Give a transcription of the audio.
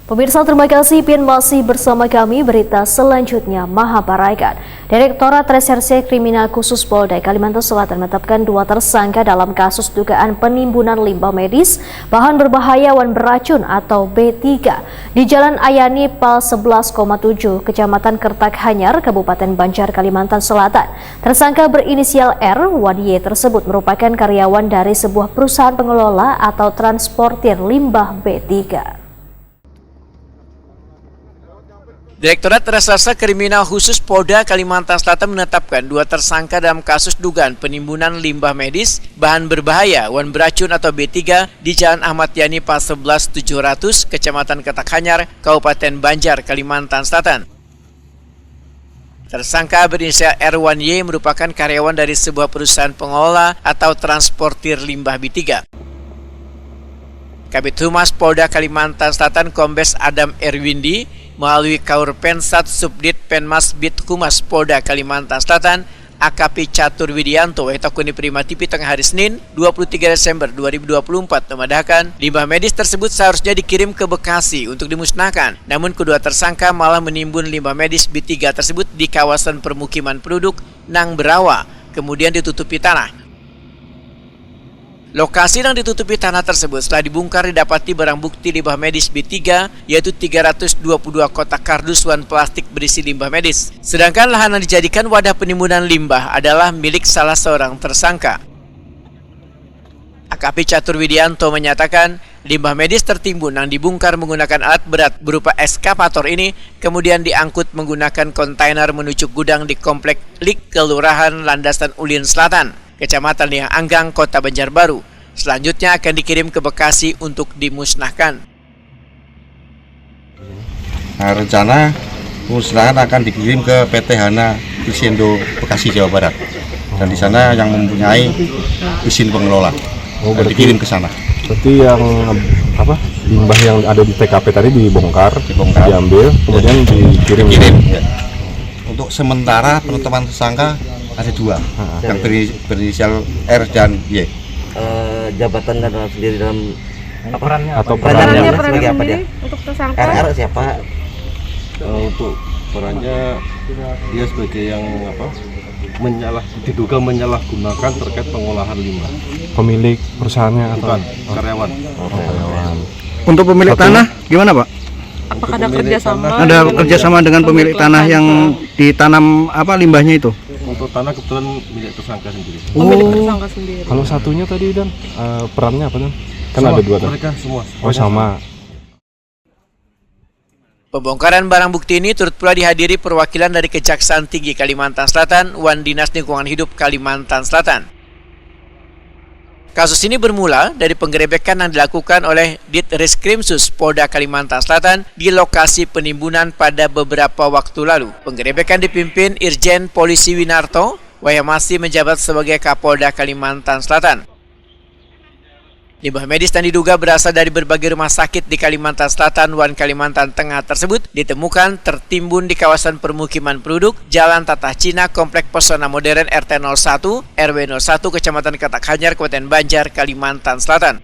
Pemirsa, terima kasih Pian masih bersama kami. Berita selanjutnya, Mahabharatan. Direktorat Reserse Kriminal Khusus Polda Kalimantan Selatan menetapkan 2 tersangka dalam kasus dugaan penimbunan limbah medis bahan berbahaya wan beracun atau B3 di Jalan Ayani Pal 11,7 Kecamatan Kertak Hanyar, Kabupaten Banjar, Kalimantan Selatan. Tersangka berinisial R, Wadie tersebut merupakan karyawan dari sebuah perusahaan pengelola atau transportir limbah B3. Direktorat Reserse Kriminal Khusus Polda Kalimantan Selatan menetapkan 2 tersangka dalam kasus dugaan penimbunan limbah medis bahan berbahaya wan beracun atau B3 di Jalan Ahmad Yani Pal 11,700 Kecamatan Kertak Hanyar, Kabupaten Banjar, Kalimantan Selatan. Tersangka berinisial R1Y merupakan karyawan dari sebuah perusahaan pengelola atau transportir limbah B3. Kabid Humas Polda Kalimantan Selatan Kombes Adam Erwindi melalui Kaur Pensat Subdit Penmas Bid Humas Polda Kalimantan Selatan AKP Catur Widianto Etakuni Prima TV tengah hari Senin 23 Desember 2024 memandahkan limbah medis tersebut seharusnya dikirim ke Bekasi untuk dimusnahkan. Namun kedua tersangka malah menimbun limbah medis B3 tersebut di kawasan permukiman penduduk Nang Berawa, kemudian ditutupi tanah. Lokasi yang ditutupi tanah tersebut setelah dibongkar didapati barang bukti limbah medis B3 yaitu 322 kotak kardus wan plastik berisi limbah medis. Sedangkan lahan yang dijadikan wadah penimbunan limbah adalah milik salah seorang tersangka. AKP Catur Widianto menyatakan limbah medis tertimbun yang dibongkar menggunakan alat berat berupa eskavator ini kemudian diangkut menggunakan kontainer menuju gudang di Komplek Lik, Kelurahan Landasan Ulin Selatan, Kecamatan Liang Anggang, Kota Banjarbaru. Selanjutnya akan dikirim ke Bekasi untuk dimusnahkan. Nah, rencana pemusnahan akan dikirim ke PT Hana Krisindo Bekasi, Jawa Barat. Dan di sana yang mempunyai izin pengelola. Dikirim ke sana. Berarti yang limbah yang ada di TKP tadi dibongkar. Diambil, kemudian dikirim. Ya. Untuk sementara penetapan tersangka ada 2 yang berinisial R dan Y. Jabatan dan sendiri dalam perannya sebagai apa dia? Untuk tersangka RR siapa? Untuk perannya dia sebagai yang diduga menyalahgunakan terkait pengolahan limbah. Pemilik perusahaannya atau karyawan. karyawan. Untuk pemilik tanah gimana, Pak? apakah ada kerjasama? Ada kerjasama dengan pemilik tanah yang ditanam limbahnya itu? Untuk tanah kebetulan milik tersangka sendiri. Milik tersangka sendiri. Kalau satunya tadi Dan perannya apa Dan? Kan Sama, ada 2 kan? mereka semua. Oh sama. Pembongkaran barang bukti ini turut pula dihadiri perwakilan dari Kejaksaan Tinggi Kalimantan Selatan, Wan Dinas Lingkungan Hidup Kalimantan Selatan. Kasus ini bermula dari penggerebekan yang dilakukan oleh Ditreskrimsus Polda Kalimantan Selatan di lokasi penimbunan pada beberapa waktu lalu. Penggerebekan dipimpin Irjen Polisi Winarto, yang masih menjabat sebagai Kapolda Kalimantan Selatan. Limbah medis yang diduga berasal dari berbagai rumah sakit di Kalimantan Selatan dan Kalimantan Tengah tersebut ditemukan tertimbun di kawasan permukiman penduduk Jalan Tatah Cina, Komplek Pesona Modern RT 01, RW 01, Kecamatan Kertak Hanyar, Kabupaten Banjar, Kalimantan Selatan.